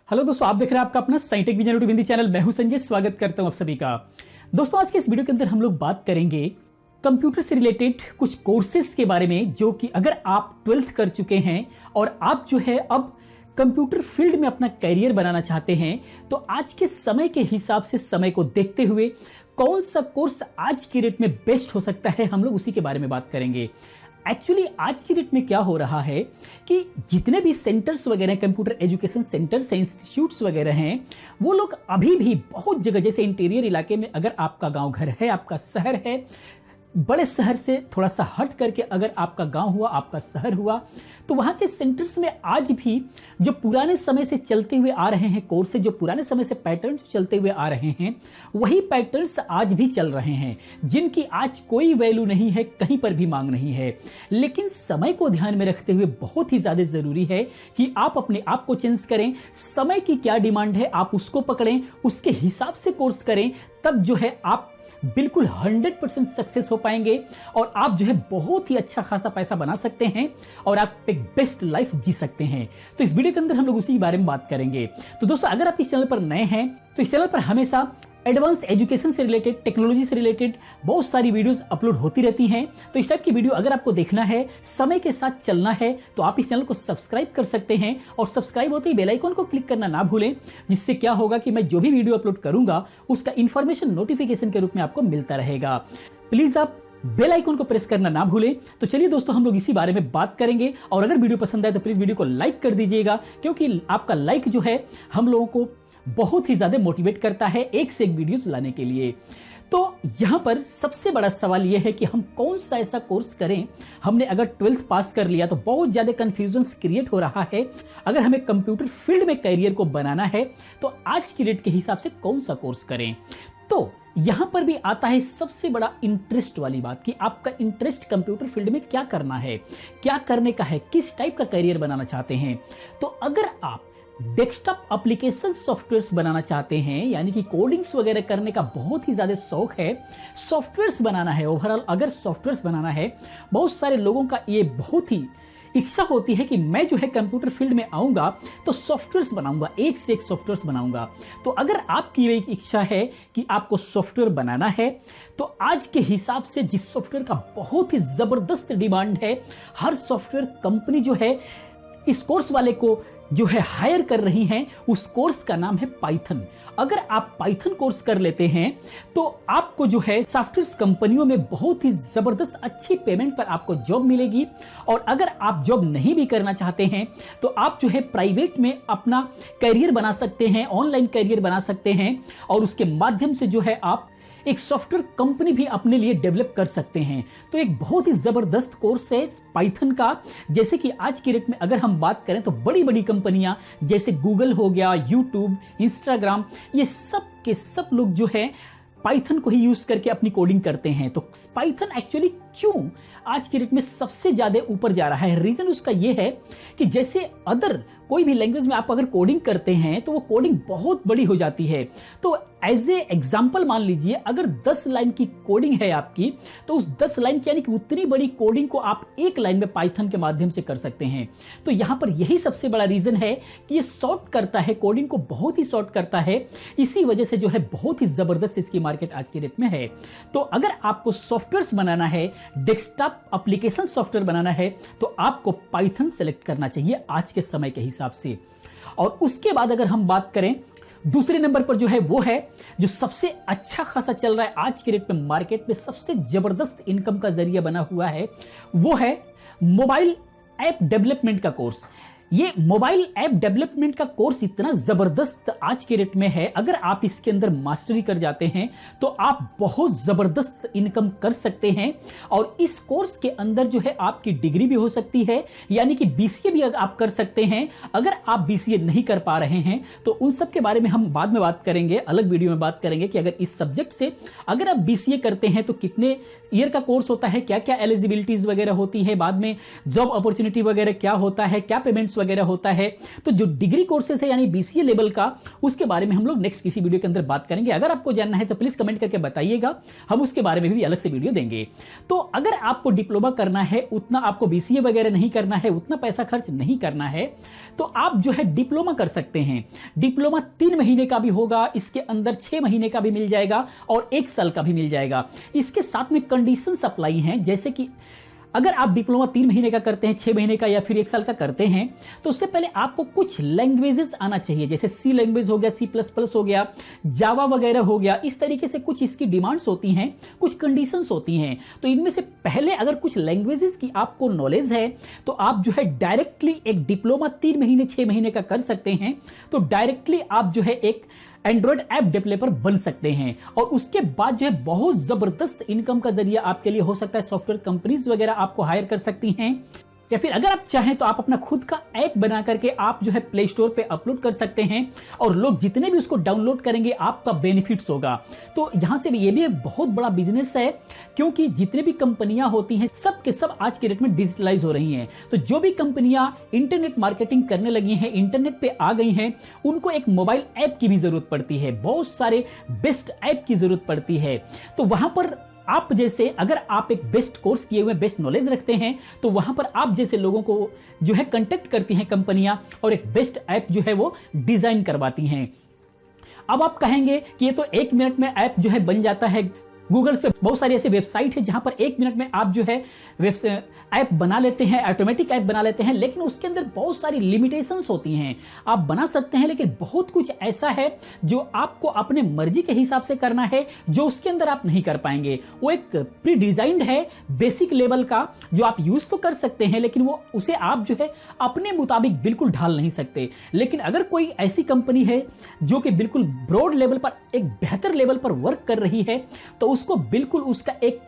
Hello दोस्तों, आप देख रहे हैं आपका अपना scientific vision YouTube Hindi channel. मैं हूं संजय, स्वागत करता हूं आप सभी का। दोस्तों, आज के इस वीडियो के अंदर हम लोग बात करेंगे कंप्यूटर से रिलेटेड कुछ कोर्सेज के बारे में, जो कि अगर आप 12th कर चुके हैं और आप जो है अब कंप्यूटर फील्ड में अपना करियर बनाना चाहते हैं, तो आज के समय के हिसाब से, समय को देखते हुए कौन सा कोर्स आज की डेट में बेस्ट हो सकता है, हम लोग उसी के बारे में बात करेंगे। एक्चुअली आज की डेट में क्या हो रहा है कि जितने भी सेंटर्स वगैरह, कंप्यूटर एजुकेशन सेंटर्स हैं, इंस्टीट्यूट्स वगैरह हैं, वो लोग अभी भी बहुत जगह, जैसे इंटीरियर इलाके में अगर आपका गांव घर है, आपका शहर है, बड़े शहर से थोड़ा सा हट करके अगर आपका गांव हुआ, आपका शहर हुआ, तो वहां के सेंटर्स में आज भी जो पुराने समय से चलते हुए आ रहे हैं कोर्स, जो पुराने समय से पैटर्न चलते हुए आ रहे हैं, वही पैटर्न्स आज भी चल रहे हैं, जिनकी आज कोई वैल्यू नहीं है, कहीं पर भी मांग नहीं है। लेकिन समय को ध्यान में रखते हुए बहुत ही ज्यादा जरूरी है कि आप अपने आप को चेंज करें। समय की क्या डिमांड है, आप उसको पकड़ें, उसके हिसाब से कोर्स करें, तब जो है आप बिल्कुल 100% सक्सेस हो पाएंगे और आप जो है बहुत ही अच्छा खासा पैसा बना सकते हैं और आप एक बेस्ट लाइफ जी सकते हैं। तो इस वीडियो के अंदर हम लोग उसी के बारे में बात करेंगे। तो दोस्तों, अगर आप इस चैनल पर नए हैं तो इस चैनल पर हमेशा एडवांस एजुकेशन से रिलेटेड, टेक्नोलॉजी से रिलेटेड बहुत सारी वीडियोस अपलोड होती रहती हैं। तो इस टाइप की वीडियो अगर आपको देखना है, समय के साथ चलना है, तो आप इस चैनल को सब्सक्राइब कर सकते हैं और सब्सक्राइब होते ही बेल आइकन को क्लिक करना ना भूलें, जिससे क्या होगा कि मैं जो भी वीडियो अपलोड करूंगा उसका इंफॉर्मेशन नोटिफिकेशन के रूप में आपको मिलता रहेगा। प्लीज आप बेल आइकन को प्रेस करना ना भूलें। तो चलिए दोस्तों, हम लोग इसी बारे में बात करेंगे और अगर वीडियो पसंद आए तो प्लीज वीडियो को लाइक कर दीजिएगा, क्योंकि आपका लाइक जो है हम लोगों को बहुत ही ज्यादा मोटिवेट करता है एक से एक वीडियोस लाने के लिए। तो यहां पर सबसे बड़ा सवाल यह है कि हम कौन सा ऐसा कोर्स करें। हमने अगर 12th पास कर लिया तो बहुत ज्यादा कंफ्यूजन क्रिएट हो रहा है। अगर हमें कंप्यूटर फील्ड में करियर को बनाना है तो आज की डेट के हिसाब से कौन सा कोर्स करें। तो यहां पर भी आता है सबसे बड़ा इंटरेस्ट वाली बात कि आपका इंटरेस्ट कंप्यूटर फील्ड में क्या करना है, क्या करने का है, किस टाइप का करियर बनाना चाहते हैं। तो अगर आप डेस्कटॉप एप्लीकेशन सॉफ्टवेयर्स बनाना चाहते हैं, यानी कि कोडिंग्स वगैरह करने का बहुत ही ज्यादा शौक है, सॉफ्टवेयर्स बनाना है, ओवरऑल अगर सॉफ्टवेयर्स बनाना है, बहुत सारे लोगों का ये बहुत ही इच्छा होती है कि मैं जो है कंप्यूटर फील्ड में आऊंगा तो सॉफ्टवेयर्स बनाऊंगा, एक से एक सॉफ्टवेयर्स बनाऊंगा। तो अगर आपकी एक इच्छा है कि आपको सॉफ्टवेयर बनाना है, तो आज के हिसाब से जिस सॉफ्टवेयर का बहुत ही जबरदस्त डिमांड है, हर सॉफ्टवेयर कंपनी जो है इस कोर्स वाले को जो है हायर कर रही हैं, उस कोर्स का नाम है पाइथन। अगर आप पाइथन कोर्स कर लेते हैं तो आपको जो है सॉफ्टवेयर कंपनियों में बहुत ही जबरदस्त अच्छी पेमेंट पर आपको जॉब मिलेगी। और अगर आप जॉब नहीं भी करना चाहते हैं तो आप जो है प्राइवेट में अपना करियर बना सकते हैं, ऑनलाइन करियर बना सकते हैं और उसके माध्यम से जो है आप एक सॉफ्टवेयर कंपनी भी अपने लिए डेवलप कर सकते हैं। तो एक बहुत ही जबरदस्त कोर्स है पाइथन का। जैसे कि आज की डेट में अगर हम बात करें तो बड़ी बड़ी कंपनियां जैसे गूगल हो गया, यूट्यूब, इंस्टाग्राम, ये सब के सब लोग जो है पाइथन को ही यूज करके अपनी कोडिंग करते हैं। तो पाइथन एक्चुअली क्यों आज की डेट में सबसे ज्यादा ऊपर जा रहा है, रीजन उसका यह है कि जैसे अदर कोई भी लैंग्वेज में आप अगर कोडिंग करते हैं तो वो कोडिंग बहुत बड़ी हो जाती है। तो एज ए एग्जाम्पल मान लीजिए, अगर 10 लाइन की कोडिंग है आपकी, तो उस 10 लाइन की यानी कि उतनी बड़ी कोडिंग को आप एक लाइन में पाइथन के माध्यम से कर सकते हैं। तो यहां पर यही सबसे बड़ा रीजन है कि ये शॉर्ट करता है, कोडिंग को बहुत ही शॉर्ट करता है। इसी वजह से जो है बहुत ही जबरदस्त इसकी मार्केट आज की डेट में है। तो अगर आपको सॉफ्टवेयर बनाना है, डेस्कटॉप एप्लीकेशन सॉफ्टवेयर बनाना है, तो आपको पाइथन सेलेक्ट करना चाहिए आज के समय के हिसाब से। और उसके बाद अगर हम बात करें, दूसरे नंबर पर जो है वो है जो सबसे अच्छा खासा चल रहा है आज के डेट में, मार्केट में सबसे जबरदस्त इनकम का जरिया बना हुआ है, वो है मोबाइल ऐप डेवलपमेंट का कोर्स। ये मोबाइल ऐप डेवलपमेंट का कोर्स इतना जबरदस्त आज के रेट में है, अगर आप इसके अंदर मास्टरी कर जाते हैं तो आप बहुत जबरदस्त इनकम कर सकते हैं। और इस कोर्स के अंदर जो है आपकी डिग्री भी हो सकती है, यानी कि बीसीए भी आप कर सकते हैं। अगर आप बीसीए नहीं कर पा रहे हैं तो उन सब के बारे में हम बाद में बात करेंगे, अलग वीडियो में बात करेंगे कि अगर इस सब्जेक्ट से अगर आप बीसीए करते हैं तो कितने ईयर का कोर्स होता है, क्या क्या एलिजिबिलिटीज वगैरह होती है, बाद में जॉब अपॉर्चुनिटी वगैरह क्या होता है, क्या पेमेंट कोर्स वगैरह होता है। तो जो डिग्री कोर्सेस है यानी बीसीए लेवल का, उसके बारे में हम लोग नेक्स्ट किसी वीडियो के अंदर बात करेंगे। अगर आपको जानना है तो प्लीज कमेंट करके बताइएगा, हम उसके बारे में भी अलग से वीडियो देंगे। तो अगर आपको डिप्लोमा करना है, उतना आपको बीसीए वगैरह नहीं करना है, उतना पैसा खर्च नहीं करना है, तो आप जो है डिप्लोमा कर सकते हैं। डिप्लोमा 3 महीने का भी होगा, इसके अंदर 6 महीने का भी मिल जाएगा और 1 साल का भी मिल जाएगा। इसके साथ में कंडीशंस अप्लाई हैं, जैसे कि अगर आप डिप्लोमा 3 महीने का करते हैं, 6 महीने का या फिर 1 साल का करते हैं, तो उससे पहले आपको कुछ लैंग्वेजेस आना चाहिए, जैसे सी लैंग्वेज हो गया, C++ हो गया, जावा वगैरह हो गया। इस तरीके से कुछ इसकी डिमांड्स होती हैं, कुछ कंडीशंस होती हैं। तो इनमें से पहले अगर कुछ लैंग्वेजेस की आपको नॉलेज है तो आप जो है डायरेक्टली एक डिप्लोमा 3 महीने 6 महीने का कर सकते हैं। तो डायरेक्टली आप जो है एक एंड्रॉइड ऐप डेवलपर बन सकते हैं और उसके बाद जो है बहुत जबरदस्त इनकम का जरिया आपके लिए हो सकता है। सॉफ्टवेयर कंपनीज वगैरह आपको हायर कर सकती हैं, या फिर अगर आप चाहें तो आप अपना खुद का ऐप बना करके आप जो है प्ले स्टोर पे अपलोड कर सकते हैं और लोग जितने भी उसको डाउनलोड करेंगे आपका बेनिफिट्स होगा। तो यहां से भी ये भी एक बहुत बड़ा बिजनेस है, क्योंकि जितने भी कंपनियां होती हैं सब के सब आज के डेट में डिजिटलाइज हो रही हैं। तो जो भी कंपनियां इंटरनेट मार्केटिंग करने लगी हैं, इंटरनेट पे आ गई हैं, उनको एक मोबाइल ऐप की भी जरूरत पड़ती है, बहुत सारे बेस्ट ऐप की जरूरत पड़ती है। तो वहां पर आप जैसे, अगर आप एक बेस्ट कोर्स किए हुए बेस्ट नॉलेज रखते हैं, तो वहां पर आप जैसे लोगों को जो है कांटेक्ट करती हैं कंपनियां और एक बेस्ट ऐप जो है वो डिजाइन करवाती हैं। अब आप कहेंगे कि ये तो 1 मिनट में ऐप जो है बन जाता है। गूगल्स पे बहुत सारी ऐसे वेबसाइट है जहां पर 1 मिनट में आप जो है ऐप बना लेते हैं, ऑटोमेटिक ऐप बना लेते हैं, लेकिन उसके अंदर बहुत सारी लिमिटेशंस होती हैं। आप बना सकते हैं, लेकिन बहुत कुछ ऐसा है जो आपको अपने मर्जी के हिसाब से करना है, जो उसके अंदर आप नहीं कर पाएंगे। वो एक प्री डिजाइंड है बेसिक लेवल का, जो आप यूज तो कर सकते हैं, लेकिन वो उसे आप जो है अपने मुताबिक बिल्कुल ढाल नहीं सकते। लेकिन अगर कोई ऐसी कंपनी है जो कि बिल्कुल ब्रॉड लेवल पर, एक बेहतर लेवल पर वर्क कर रही है, तो उसको बिल्कुल उसका एक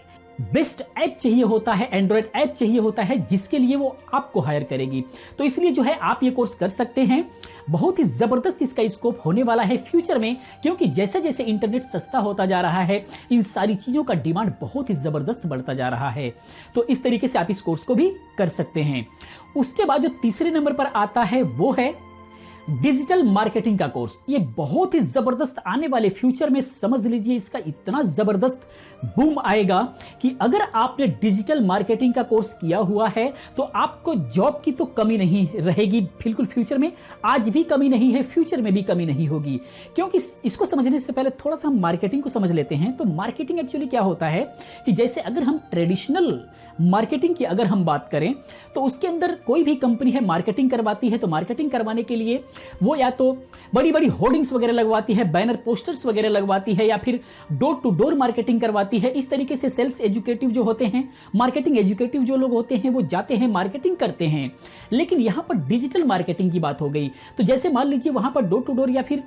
बेस्ट ऐप चाहिए होता है, एंड्रॉइड ऐप चाहिए होता है, जिसके लिए वो आपको हायर करेगी। तो इसलिए जो है आप ये कोर्स कर सकते हैं। बहुत ही जबरदस्त इसका स्कोप होने वाला है फ्यूचर में, क्योंकि जैसे जैसे इंटरनेट सस्ता होता जा रहा है, इन सारी चीजों का डिमांड बहुत ही जबरदस्त बढ़ता जा रहा है। तो इस तरीके से आप इस कोर्स को भी कर सकते हैं। उसके बाद जो तीसरे नंबर पर आता है वो है डिजिटल मार्केटिंग का कोर्स। ये बहुत ही जबरदस्त आने वाले फ्यूचर में, समझ लीजिए इसका इतना जबरदस्त बूम आएगा कि अगर आपने डिजिटल मार्केटिंग का कोर्स किया हुआ है तो आपको जॉब की तो कमी नहीं रहेगी बिल्कुल फ्यूचर में। आज भी कमी नहीं है, फ्यूचर में भी कमी नहीं होगी। क्योंकि इसको समझने से पहले थोड़ा सा हम मार्केटिंग को समझ लेते हैं। तो मार्केटिंग एक्चुअली क्या होता है कि जैसे अगर हम ट्रेडिशनल मार्केटिंग की अगर हम बात करें, तो उसके अंदर कोई भी कंपनी है मार्केटिंग करवाती है, तो मार्केटिंग करवाने के लिए वो या तो बड़ी बड़ी होर्डिंग्स वगैरह लगवाती है, बैनर पोस्टर्स वगैरह लगवाती है, या फिर डोर टू डोर मार्केटिंग करवाती है। इस तरीके से सेल्स एजुकेटिव जो होते हैं, मार्केटिंग एजुकेटिव जो लोग होते हैं, वो जाते हैं मार्केटिंग करते हैं। लेकिन यहां पर डिजिटल मार्केटिंग की बात हो गई, तो जैसे मान लीजिए वहां पर डोर टू डोर या फिर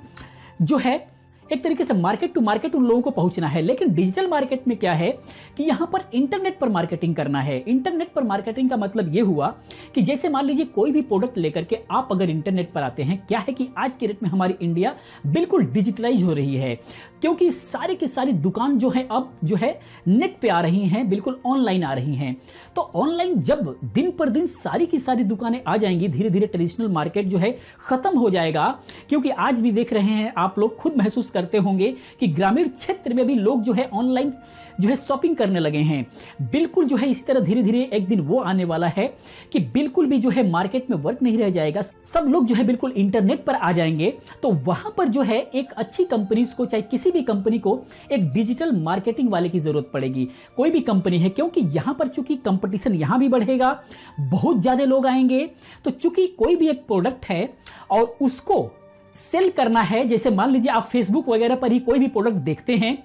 जो है एक तरीके से मार्केट टू मार्केट उन लोगों को पहुंचना है। लेकिन डिजिटल मार्केट में क्या है कि यहां पर इंटरनेट पर मार्केटिंग करना है। इंटरनेट पर मार्केटिंग का मतलब यह हुआ कि जैसे मान लीजिए कोई भी प्रोडक्ट लेकर के आप अगर इंटरनेट पर आते हैं, क्या है कि आज के डेट में हमारी इंडिया बिल्कुल डिजिटलाइज हो रही है, क्योंकि सारी की सारी दुकान जो है अब जो है नेट पे आ रही हैं, बिल्कुल ऑनलाइन आ रही हैं। तो ऑनलाइन जब दिन पर दिन सारी की सारी दुकानें आ जाएंगी, धीरे धीरे ट्रेडिशनल मार्केट जो है खत्म हो जाएगा। क्योंकि आज भी देख रहे हैं, आप लोग खुद महसूस करते होंगे कि ग्रामीण क्षेत्र में भी लोग जो है ऑनलाइन जो है शॉपिंग करने लगे हैं। बिल्कुल जो है इसी तरह धीरे धीरे एक दिन वो आने वाला है कि बिल्कुल भी जो है मार्केट में वर्क नहीं रह जाएगा, सब लोग जो है बिल्कुल इंटरनेट पर आ जाएंगे। तो वहां पर जो है एक अच्छी कंपनीज को, चाहे किसी भी कंपनी को, एक डिजिटल मार्केटिंग वाले की जरूरत पड़ेगी। कोई भी कंपनी है, क्योंकि यहां पर चूंकि कंपटीशन यहां भी बढ़ेगा, बहुत ज्यादा लोग आएंगे। तो चूंकि कोई भी एक प्रोडक्ट है और उसको सेल करना है, जैसे मान लीजिए आप फेसबुक वगैरह पर ही कोई भी प्रोडक्ट देखते हैं,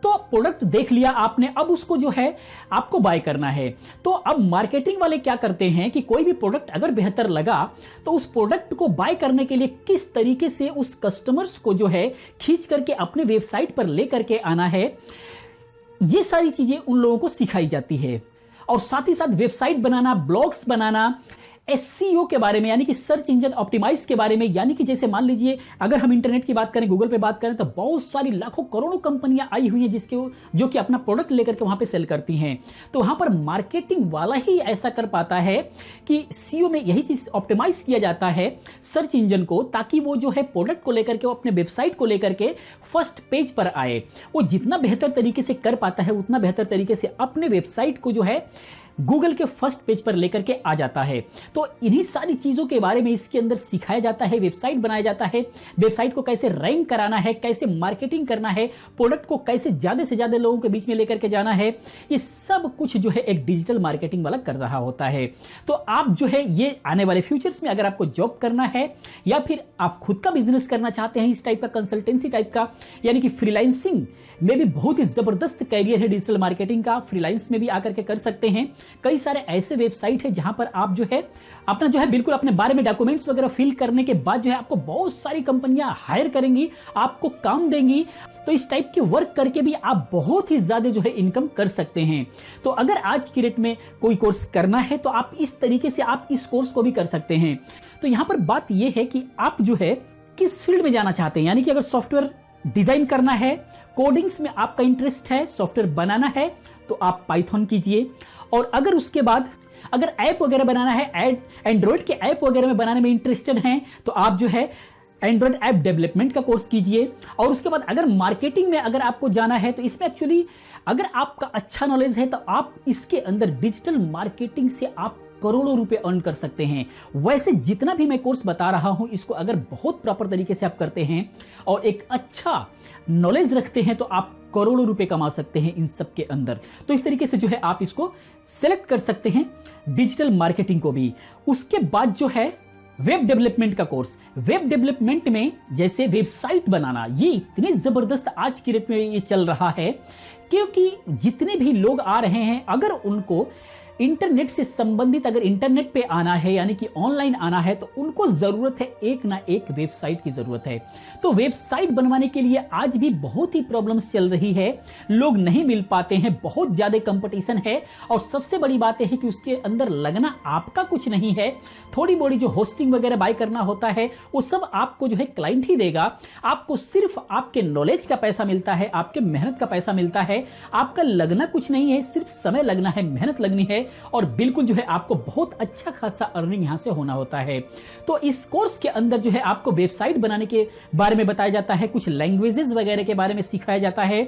तो प्रोडक्ट देख लिया आपने, अब उसको जो है आपको बाय करना है। तो अब मार्केटिंग वाले क्या करते हैं कि कोई भी प्रोडक्ट अगर बेहतर लगा तो उस प्रोडक्ट को बाय करने के लिए किस तरीके से उस कस्टमर्स को जो है खींच करके अपने वेबसाइट पर ले करके आना है, ये सारी चीजें उन लोगों को सिखाई जाती है। और साथ ही साथ वेबसाइट बनाना, ब्लॉग्स बनाना, एसईओ के बारे में, यानी कि सर्च इंजन ऑप्टिमाइज के बारे में। यानी कि जैसे मान लीजिए अगर हम इंटरनेट की बात करें, गूगल पे बात करें, तो बहुत सारी लाखों करोड़ों कंपनियां आई हुई हैं जो कि अपना प्रोडक्ट लेकर के वहां पे सेल करती हैं। तो वहां पर मार्केटिंग वाला ही ऐसा कर पाता है कि सीईओ में यही चीज ऑप्टिमाइज किया जाता है सर्च इंजन को, ताकि वो जो है प्रोडक्ट को लेकर के, वो अपने वेबसाइट को लेकर के फर्स्ट पेज पर आए। वो जितना बेहतर तरीके से कर पाता है उतना बेहतर तरीके से अपने वेबसाइट को जो है गूगल के फर्स्ट पेज पर लेकर के आ जाता है। तो इन्हीं सारी चीजों के बारे में इसके अंदर सिखाया जाता है, वेबसाइट बनाया जाता है, वेबसाइट को कैसे रैंक कराना है, कैसे मार्केटिंग करना है, प्रोडक्ट को कैसे ज्यादा से ज्यादा लोगों के बीच में लेकर के जाना है। ये सब कुछ जो है एक डिजिटल मार्केटिंग वाला कर रहा होता है। तो आप जो है ये आने वाले फ्यूचर्स में अगर आपको जॉब करना है या फिर आप खुद का बिजनेस करना चाहते हैं, इस टाइप का कंसल्टेंसी टाइप का, यानी कि फ्रीलांसिंग में भी बहुत ही जबरदस्त कैरियर है डिजिटल मार्केटिंग का। फ्रीलांस में भी आकर के कर सकते हैं। कई सारे ऐसे वेबसाइट है जहां पर आप जो है अपना जो है बिल्कुल अपने बारे में डॉक्यूमेंट्स वगैरह फिल करने के बाद जो है आपको बहुत सारी कंपनियां हायर करेंगी, आपको काम देंगी। तो इस टाइप की वर्क करके भी आप बहुत ही ज्यादा जो है इनकम कर सकते हैं। तो अगर आज की डेट में कोई कोर्स करना है तो आप इस तरीके से आप इस कोर्स को भी कर सकते हैं। तो यहां पर बात यह है कि आप जो है किस फील्ड में जाना चाहते हैं। यानी कि अगर सॉफ्टवेयर डिजाइन करना है, कोडिंग्स में आपका इंटरेस्ट है, सॉफ्टवेयर बनाना है, तो आप पाइथन कीजिए। और अगर उसके बाद अगर ऐप वगैरह बनाना है, एंड्रॉइड के ऐप वगैरह में बनाने में इंटरेस्टेड हैं, तो आप जो है एंड्रॉइड ऐप डेवलपमेंट का कोर्स कीजिए। और उसके बाद अगर मार्केटिंग में अगर आपको जाना है तो इसमें एक्चुअली अगर आपका अच्छा नॉलेज है तो आप इसके अंदर डिजिटल मार्केटिंग से आप करोड़ों रुपए अर्न कर सकते हैं। वैसे जितना भी मैं कोर्स बता रहा हूं, इसको अगर बहुत प्रॉपर तरीके से आप करते हैं और एक अच्छा नॉलेज रखते हैं तो आप करोड़ों रुपए कमा सकते हैं इन सब के अंदर। तो इस तरीके से जो है आप इसको सेलेक्ट कर सकते हैं, डिजिटल मार्केटिंग को भी। उसके बाद जो है वेब डेवलपमेंट का कोर्स। वेब डेवलपमेंट में जैसे वेबसाइट बनाना, ये इतनी जबरदस्त आज की डेट में ये चल रहा है, क्योंकि जितने भी लोग आ रहे हैं अगर उनको इंटरनेट से संबंधित अगर इंटरनेट पे आना है, यानी कि ऑनलाइन आना है, तो उनको जरूरत है एक ना एक वेबसाइट की जरूरत है। तो वेबसाइट बनवाने के लिए आज भी बहुत ही प्रॉब्लम्स चल रही है, लोग नहीं मिल पाते हैं, बहुत ज्यादा कंपटीशन है। और सबसे बड़ी बात यह है कि उसके अंदर लगना आपका कुछ नहीं है, थोड़ी मोड़ी जो होस्टिंग वगैरह बाय करना होता है वो सब आपको जो है क्लाइंट ही देगा। आपको सिर्फ आपके नॉलेज का पैसा मिलता है, आपके मेहनत का पैसा मिलता है, आपका लगना कुछ नहीं है, सिर्फ समय लगना है, मेहनत लगनी है, और बिल्कुल जो है आपको बहुत अच्छा खासा अर्निंग यहां से होना होता है। तो इस कोर्स के अंदर जो है आपको वेबसाइट बनाने के बारे में बताया जाता है, कुछ लैंग्वेजेस वगैरह के बारे में सिखाया जाता है,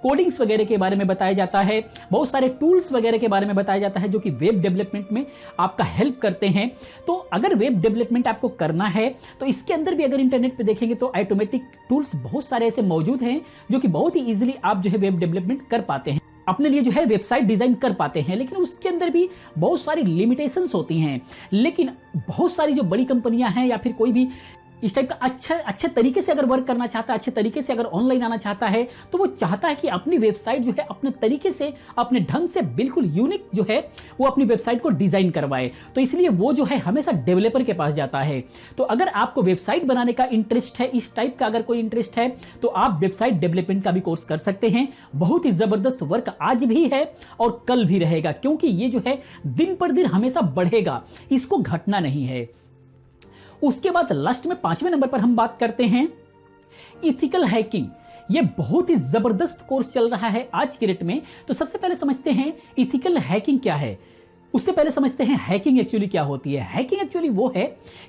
कोडिंग्स वगैरह के बारे में बताया जाता है, बहुत सारे टूल्स वगैरह के बारे में बताया जाता है जो कि वेब डेवलपमेंट में आपका हेल्प करते हैं। तो अगर वेब डेवलपमेंट आपको करना है तो इसके अंदर भी अगर इंटरनेट पे देखेंगे तो ऑटोमेटिक टूल्स बहुत सारे ऐसे मौजूद हैं जो कि बहुत ही इजीली आप जो है वेब डेवलपमेंट कर पाते हैं, अपने लिए जो है वेबसाइट डिजाइन कर पाते हैं। लेकिन उसके अंदर भी बहुत सारी लिमिटेशंस होती हैं। लेकिन बहुत सारी जो बड़ी कंपनियां हैं या फिर कोई भी इस टाइप का अच्छे तरीके से अगर वर्क करना चाहता है, अच्छे तरीके से अगर ऑनलाइन आना चाहता है, तो वो चाहता है कि अपनी वेबसाइट जो है अपने तरीके से, अपने ढंग से बिल्कुल यूनिक जो है वो अपनी वेबसाइट को डिजाइन करवाए। तो इसलिए वो जो है हमेशा डेवलपर के पास जाता है। तो अगर आपको वेबसाइट बनाने का इंटरेस्ट है, इस टाइप का अगर कोई इंटरेस्ट है, तो आप वेबसाइट डेवलपमेंट का भी कोर्स कर सकते हैं। बहुत ही जबरदस्त वर्क आज भी है और कल भी रहेगा, क्योंकि ये जो है दिन पर दिन हमेशा बढ़ेगा, इसको घटना नहीं है। उसके बाद लास्ट में 5वें नंबर पर हम बात करते हैं इथिकल हैकिंग। ये बहुत ही जबरदस्त कोर्स चल रहा है आज की डेट में। तो सबसे पहले समझते हैं इथिकल हैकिंग क्या है। उससे पहले समझते हैं हैकिंग एक्चुअली क्या होती है। हैकिंग एक्चुअली वो है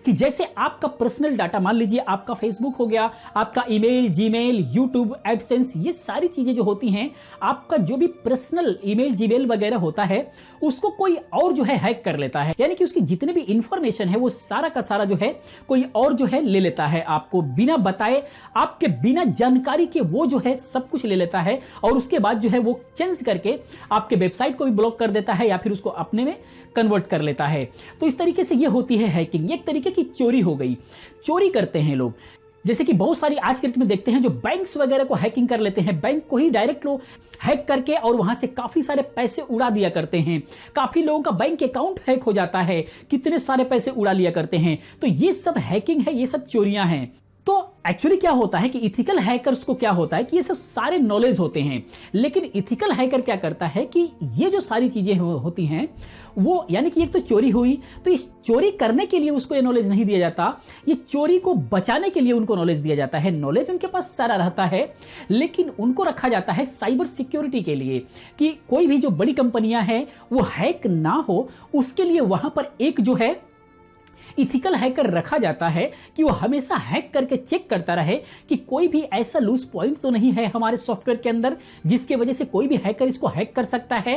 कि जैसे आपका पर्सनल डाटा, मान लीजिए आपका फेसबुक हो गया, आपका ईमेल, जीमेल, यूट्यूब, एडसेंस, ये सारी चीजें जो होती हैं, आपका जो भी पर्सनल ईमेल, जीमेल वगैरह होता है, उसको कोई और जो है हैक कर लेता है। यानी कि उसकी जितने भी इंफॉर्मेशन है वो सारा का सारा जो है कोई और जो है ले लेता है, आपको बिना बताए, आपके बिना जानकारी के वो जो है सब कुछ ले लेता है। और उसके बाद जो है वो चेंज करके आपके वेबसाइट को भी ब्लॉक कर देता है या फिर उसको अपने में कन्वर्ट कर लेता है। तो इस तरीके से ये होती है हैकिंग। ये एक तरीके की चोरी हो गई, चोरी करते हैं लोग। जैसे कि बहुत सारी आज के डेट में देखते हैं जो बैंक्स वगैरह को हैकिंग कर लेते हैं, बैंक को ही डायरेक्ट लोग हैक करके और वहां से काफी सारे पैसे उड़ा दिया करते हैं। काफी लोगों का बैंक अकाउंट हैक हो जाता है, कितने सारे पैसे उड़ा लिया करते हैं। तो ये सब हैकिंग है, ये सब चोरियां हैं। तो एक्चुअली क्या होता है कि इथिकल हैकर्स को क्या होता है कि ये सब सारे नॉलेज होते हैं, लेकिन इथिकल हैकर क्या करता है कि ये जो सारी चीजें होती हैं वो, यानी कि एक तो चोरी हुई, तो इस चोरी करने के लिए उसको ये नॉलेज नहीं दिया जाता, ये चोरी को बचाने के लिए उनको नॉलेज दिया जाता है। नॉलेज उनके पास सारा रहता है, लेकिन उनको रखा जाता है साइबर सिक्योरिटी के लिए कि कोई भी जो बड़ी कंपनियां हैं वो हैक ना हो, उसके लिए वहां पर एक जो है इथिकल हैकर रखा जाता है कि वो हमेशा हैक करके चेक करता रहे कि कोई भी ऐसा लूज पॉइंट तो नहीं है हमारे सॉफ्टवेयर के अंदर जिसके वजह से कोई भी हैकर इसको हैक कर सकता है।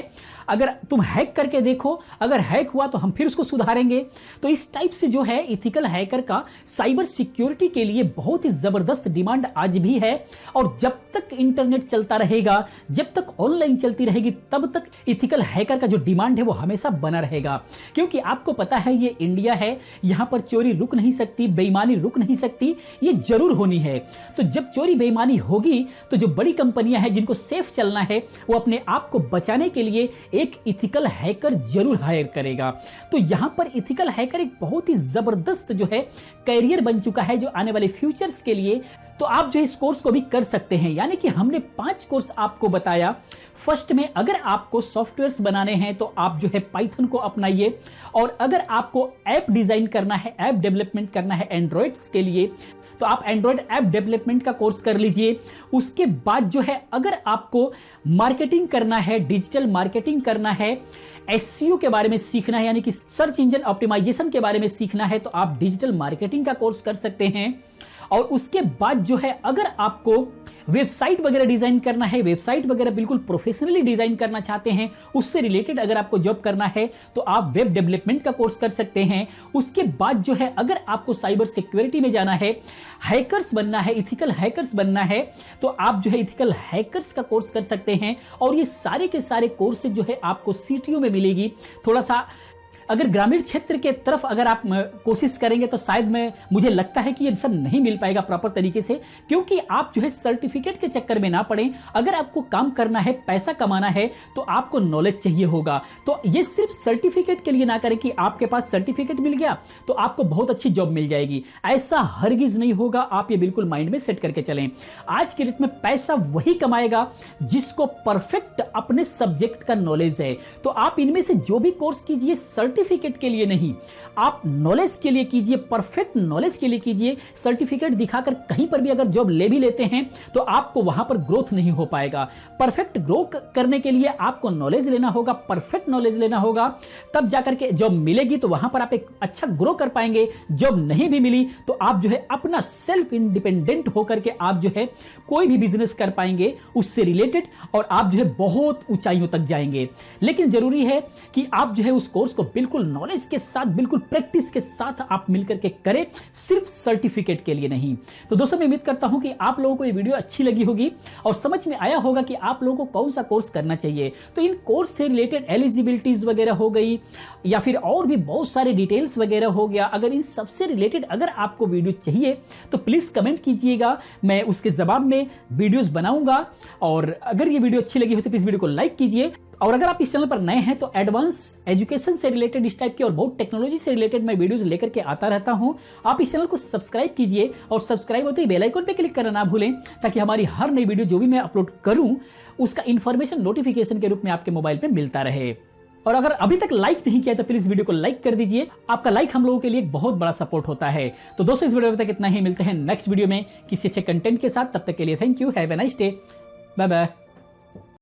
अगर तुम हैक करके देखो, अगर हैक हुआ तो हम फिर उसको सुधारेंगे। तो इस टाइप से जो है इथिकल हैकर का साइबर सिक्योरिटी के लिए बहुत ही जबरदस्त डिमांड आज भी है, और जब तक इंटरनेट चलता रहेगा, जब तक ऑनलाइन चलती रहेगी, तब तक इथिकल हैकर का जो डिमांड है वो हमेशा बना रहेगा। क्योंकि आपको पता है ये इंडिया है, यहां पर चोरी रुक नहीं सकती, बेईमानी रुक नहीं सकती, ये जरूर होनी है। तो जब चोरी बेईमानी होगी तो जो बड़ी कंपनियां हैं जिनको सेफ चलना है वो अपने आप को बचाने के लिए एक इथिकल हैकर जरूर हायर करेगा। तो यहां पर इथिकल हैकर एक बहुत ही जबरदस्त जो है कैरियर बन चुका है जो आने वाले फ्यूचर्स के लिए। तो आप जो इस कोर्स को भी कर सकते हैं, यानी कि हमने 5 कोर्स आपको बताया। फर्स्ट में अगर आपको सॉफ्टवेयर्स बनाने हैं तो आप जो है पाइथन को अपनाइए, और अगर आपको ऐप डिजाइन करना है, ऐप डेवलपमेंट करना है एंड्रॉइड्स के लिए, तो आप एंड्रॉइड ऐप डेवलपमेंट का कोर्स कर लीजिए। उसके बाद जो है अगर आपको मार्केटिंग करना है, डिजिटल मार्केटिंग करना है, एसईओ के बारे में सीखना है, यानी कि सर्च इंजन ऑप्टिमाइजेशन के बारे में सीखना है, तो आप डिजिटल मार्केटिंग का कोर्स कर सकते हैं। और उसके बाद जो है अगर आपको वेबसाइट वगैरह डिजाइन करना है, वेबसाइट वगैरह बिल्कुल प्रोफेशनली डिजाइन करना चाहते हैं, उससे रिलेटेड अगर आपको जॉब करना है तो आप वेब डेवलपमेंट का कोर्स कर सकते हैं। उसके बाद जो है अगर आपको साइबर सिक्योरिटी में जाना है, हैकर्स बनना है, इथिकल हैकर्स बनना है, तो आप जो है इथिकल हैकर्स का कोर्स कर सकते हैं। और ये सारे के सारे कोर्स जो है आपको सीटीयू में मिलेगी। थोड़ा सा अगर ग्रामीण क्षेत्र के तरफ अगर आप कोशिश करेंगे तो शायद मुझे लगता है कि ये सब नहीं मिल पाएगा प्रॉपर तरीके से, क्योंकि आप जो है सर्टिफिकेट के चक्कर में ना पड़े। अगर आपको काम करना है, पैसा कमाना है, तो आपको नॉलेज चाहिए होगा। तो ये सिर्फ सर्टिफिकेट के लिए ना करें कि आपके पास सर्टिफिकेट मिल गया तो आपको बहुत अच्छी जॉब मिल जाएगी, ऐसा हरगिज नहीं होगा। आप ये बिल्कुल माइंड में सेट करके चलें। आज के डेट में पैसा वही कमाएगा जिसको परफेक्ट अपने सब्जेक्ट का नॉलेज है। तो आप इनमें से जो भी कोर्स कीजिए सर्टिफिकेट के लिए नहीं, आप नॉलेज के लिए कीजिए, परफेक्ट नॉलेज के लिए कीजिए। सर्टिफिकेट दिखाकर कहीं पर भी अगर जॉब ले भी लेते हैं तो आपको वहां पर ग्रोथ नहीं हो पाएगा। परफेक्ट ग्रो करने के लिए आपको नॉलेज लेना होगा, परफेक्ट नॉलेज लेना होगा, तब जाकर के जॉब मिलेगी तो वहां पर आप एक अच्छा ग्रो कर पाएंगे। जॉब नहीं भी मिली तो आप जो है अपना सेल्फ इंडिपेंडेंट होकर के आप जो है कोई भी बिजनेस कर पाएंगे उससे रिलेटेड, और आप जो है बहुत ऊंचाइयों तक जाएंगे। लेकिन जरूरी है कि आप जो है उस कोर्स को बिल्कुल नॉलेज के साथ, बिल्कुल प्रैक्टिस के साथ आप मिलकर के करें, सिर्फ सर्टिफिकेट के लिए नहीं। तो दोस्तों मैं उम्मीद करता हूं कि आप लोगों को ये वीडियो अच्छी लगी होगी और समझ में आया होगा कि आप लोगों को कौन सा कोर्स करना चाहिए। तो इन कोर्स से रिलेटेड एलिजिबिलिटीज वगैरह हो गई या फिर और भी बहुत सारे डिटेल्स वगैरह हो गया, अगर इन सबसे रिलेटेड अगर आपको वीडियो चाहिए तो प्लीज कमेंट कीजिएगा, मैं उसके जवाब में वीडियोस बनाऊंगा। और अगर ये वीडियो अच्छी लगी हो तो प्लीज वीडियो को लाइक कीजिए। और अगर आप इस चैनल पर नए हैं तो एडवांस एजुकेशन से रिलेटेड इस टाइप की और बहुत टेक्नोलॉजी से रिलेटेड मैं वीडियोस लेकर के आता रहता हूं। आप इस चैनल को सब्सक्राइब कीजिए और सब्सक्राइब होते ही बेल आइकन पे क्लिक करना ना भूलें, ताकि हमारी हर नई वीडियो जो भी मैं अपलोड करूं उसका इन्फॉर्मेशन नोटिफिकेशन के रूप में आपके मोबाइल पे मिलता रहे। और अगर अभी तक लाइक नहीं किया तो प्लीज वीडियो को लाइक कर दीजिए, आपका लाइक हम लोगों के लिए एक बहुत बड़ा सपोर्ट होता है। तो दोस्तों इस वीडियो में तक इतना ही, मिलते हैं नेक्स्ट वीडियो में किसी अच्छे कंटेंट के साथ। तब तक के लिए thank you, have a nice day, bye bye.